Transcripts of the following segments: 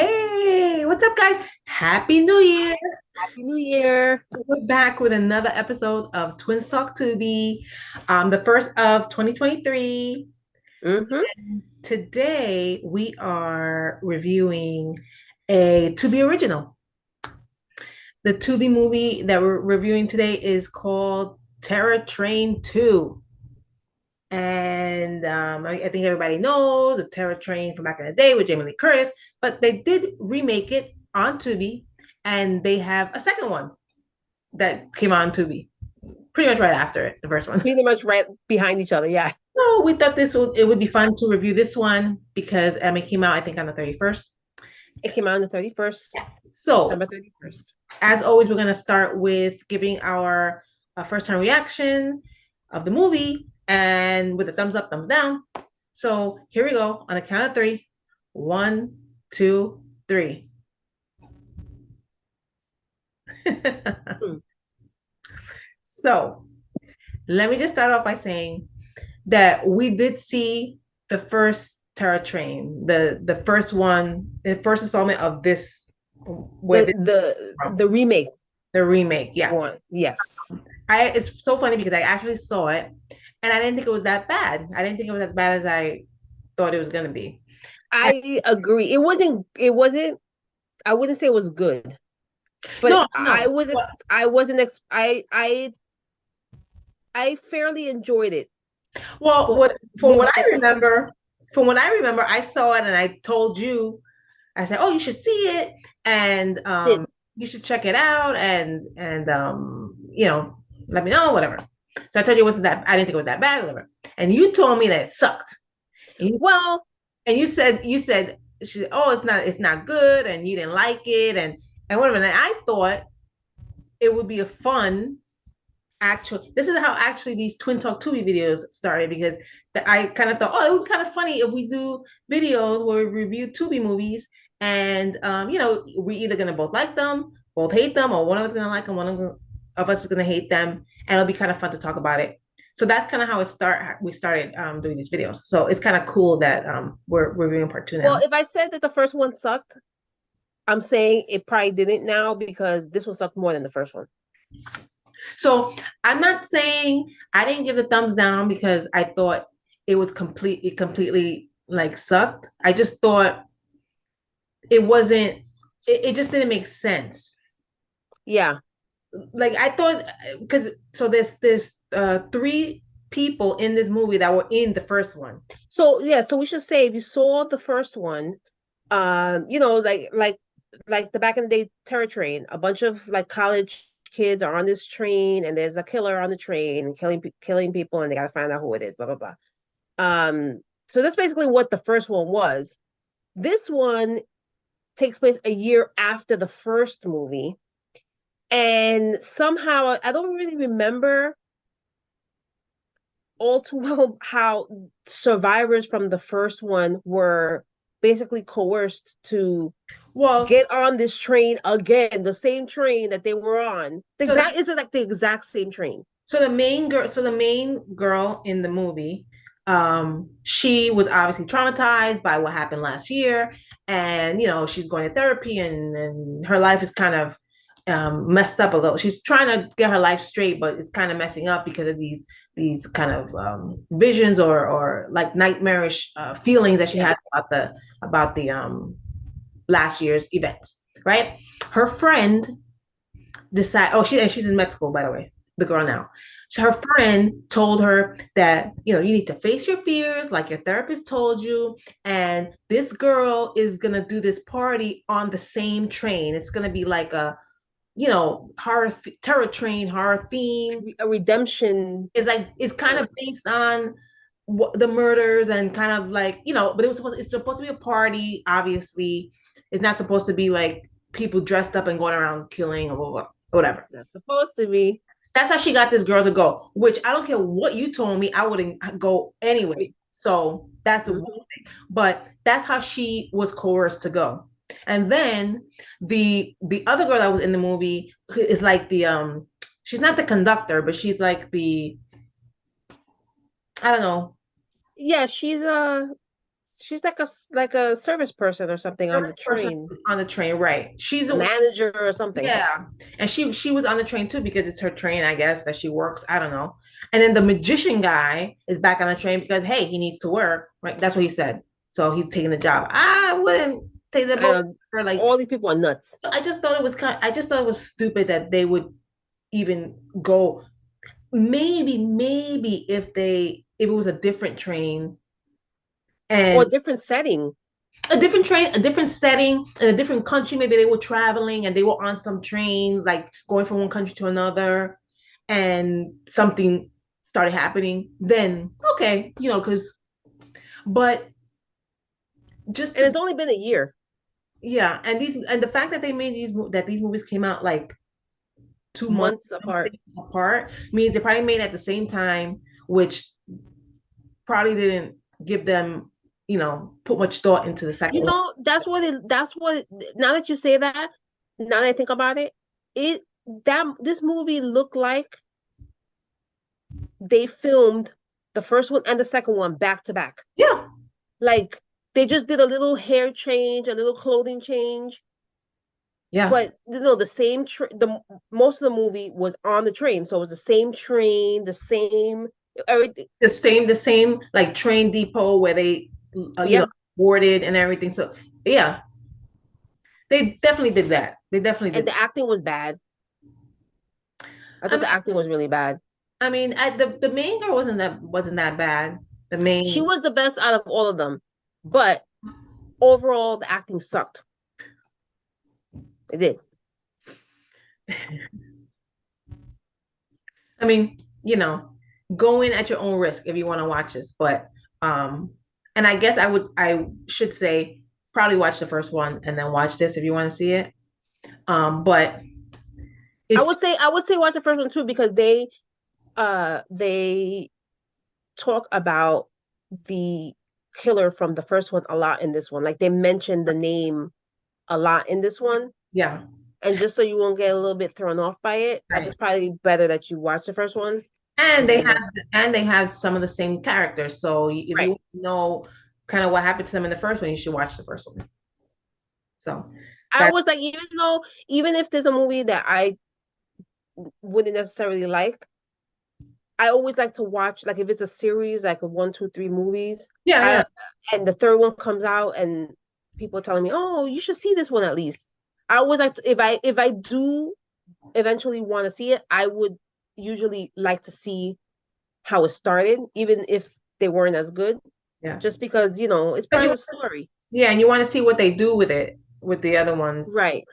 Hey, what's up, guys? Happy New Year! Happy New Year. We're back with another episode of Twins Talk Tubi, the first of 2023. Mm-hmm. Today, we are reviewing a Tubi original. The Tubi movie that we're reviewing today is called Terror Train 2. And I think everybody knows the Terror Train from back in the day with Jamie Lee Curtis, but they did remake it on Tubi, and they have a second one that came on Tubi pretty much right after it, the first one. Pretty much right behind each other. Yeah. So we thought it would be fun to review this one because it came out I think on the 31st. It came out on the 31st, So December 31st. as always, we're gonna start with giving our first time reaction of the movie and with a thumbs up, thumbs down. So here we go on a count of three. One, two, three. Hmm. So let me just start off by saying that we did see the first Terror Train, the first one, the first installment of this where The this the from the remake the remake. Yeah, one. Yes. I it's so funny because I actually saw it and I didn't think it was that bad. I didn't think it was as bad as I thought it was gonna be. And I agree. It wasn't I wouldn't say it was good, but no, no. I fairly enjoyed it Well, for what from what what I it took. remember, I saw it and I told you, I said, "Oh, you should see it and Did. you should check it out and let me know whatever." So I told you it wasn't that I didn't think it was that bad, whatever. And you told me that it sucked. And you Well, and you said oh, it's not good and you didn't like it and whatever. And I thought it would be a fun actual this is how actually these Twin Talk Tubi videos started because I kind of thought, oh, it would be kind of funny if we do videos where we review Tubi movies and we're either gonna both like them, both hate them, or one of us is gonna like them, of us is gonna hate them, and it'll be kind of fun to talk about it. So that's kind of how we started doing these videos. So it's kind of cool that we're reviewing part two well, now. if I said that the first one sucked, I'm saying it probably didn't now because this one sucked more than the first one. So I'm not saying I didn't give the thumbs down because I thought it completely like sucked. I just thought it wasn't it just didn't make sense. Yeah. Like I thought because so there's three people in this movie that were in the first one. So yeah, so we should say if you saw the first one, like the back in the day terror train, a bunch of like college kids are on this train and there's a killer on the train and killing people and they gotta find out who it is, blah blah blah. So that's basically what the first one was. This one takes place a year after the first movie, and somehow I don't really remember all too well how survivors from the first one were basically coerced to Well, get on this train again, the same train that they were on. The so that exact is it like the exact same train? the main girl in the movie, she was obviously traumatized by what happened last year, and she's going to therapy, and her life is kind of messed up a little. She's trying to get her life straight, but it's kind of messing up because of these kind of visions or like nightmarish feelings that she Yeah. has about the last year's events. Right? Her friend decide. Oh, she's in med school, by the way. The girl now. Her friend told her that you need to face your fears, like your therapist told you. And this girl is gonna do this party on the same train. It's gonna be like a terror train, horror theme. A redemption. It's kind of based on the murders and kind of like but it's supposed to be a party. Obviously, it's not supposed to be like people dressed up and going around killing or whatever. That's supposed to be. That's how she got this girl to go, which I don't care what you told me, I wouldn't go anyway. So that's one Mhm. thing. But that's how she was coerced to go. And then the other girl that was in the movie is like she's not the conductor, but she's like the I don't know. Yeah, She's like a service person or something on the First person train, on the train, right? a manager or something. Yeah, and she was on the train too because it's her train, I guess, that she works. I don't know. And then the magician guy is back on the train because hey, he needs to work, right? That's what he said. So he's taking the job. I wouldn't take the I boat know for like. all these people are nuts. So I just thought it was I just thought it was stupid that they would even go. Maybe if it was a different train Or and a different setting. a different train, a different setting, in a different country. Maybe they were traveling and they were on some train, like going from one country to another, and something started happening. Then okay, because but just And to it's only been a year, yeah, and the fact that these movies came out like 2 months months apart. apart means they probably made at the same time, which probably didn't give them put much thought into the second You one. know, that's what now that you say that, now that I think about it, it that this movie looked like they filmed the first one and the second one back to back. Yeah, Like they just did a little hair change, a little clothing change, yeah. but the same the most of the movie was on the train, so it was the same train, the same everything. The same like train depot where they Yep. boarded and everything. So yeah, they definitely did that. They definitely And did. the acting was bad. I I thought mean, the acting was really bad. the main girl wasn't that bad. The She main was the best out of all of them, but overall the acting sucked. It did. I mean, go in at your own risk if you want to watch this. But and I guess I should say probably watch the first one and then watch this if you want to see it. But it's I would say watch the first one too because they talk about the killer from the first one a lot in this one. Like they mention the name a lot in this one. yeah, And just so you won't get a little bit thrown off by it, I think right. it's probably better that you watch the first one And and they then have and they have some of the same characters. So if right. you know kind of what happened to them in the first one, you should watch the first one. So I that was like, even if there's a movie that I wouldn't necessarily like, I always like to watch, like if it's a series, like a one, two, three movies, yeah, yeah. I and the third one comes out and people are telling me, oh, you should see this one at least. I always like to, if I do eventually want to see it, I would usually like to see how it started, even if they weren't as good, Yeah. just because, it's But part of the story. yeah, and you want to see what they do with it with the other ones. Right,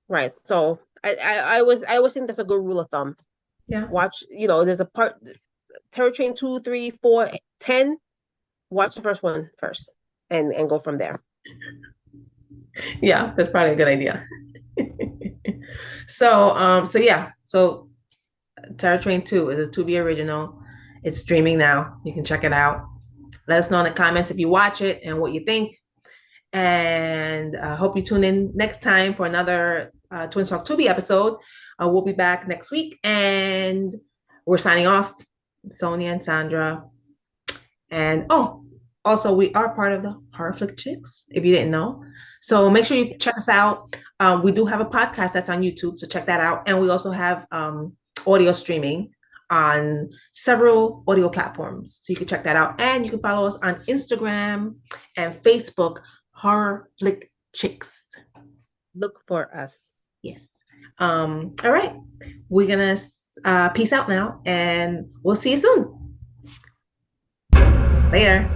right. So I always think that's a good rule of thumb. Yeah. Watch, there's a part Terror Train 2, 3, 4, 10. Watch the first one first and go from there. Yeah, that's probably a good idea. So yeah, so Terror Train 2 is a Tubi original. It's streaming now. You can check it out. Let us know in the comments if you watch it and what you think. And hope you tune in next time for another Twins Talk Tubi episode. We'll be back next week, and we're signing off. Sonia and Sandra. And also we are part of the Horror Flick Chicks, if you didn't know. So make sure you check us out. We do have a podcast that's on YouTube, so check that out. And we also have audio streaming on several audio platforms. So you can check that out. And you can follow us on Instagram and Facebook, Horror Flick Chicks. Look for us. Yes. All right. We're gonna peace out now and we'll see you soon. Later.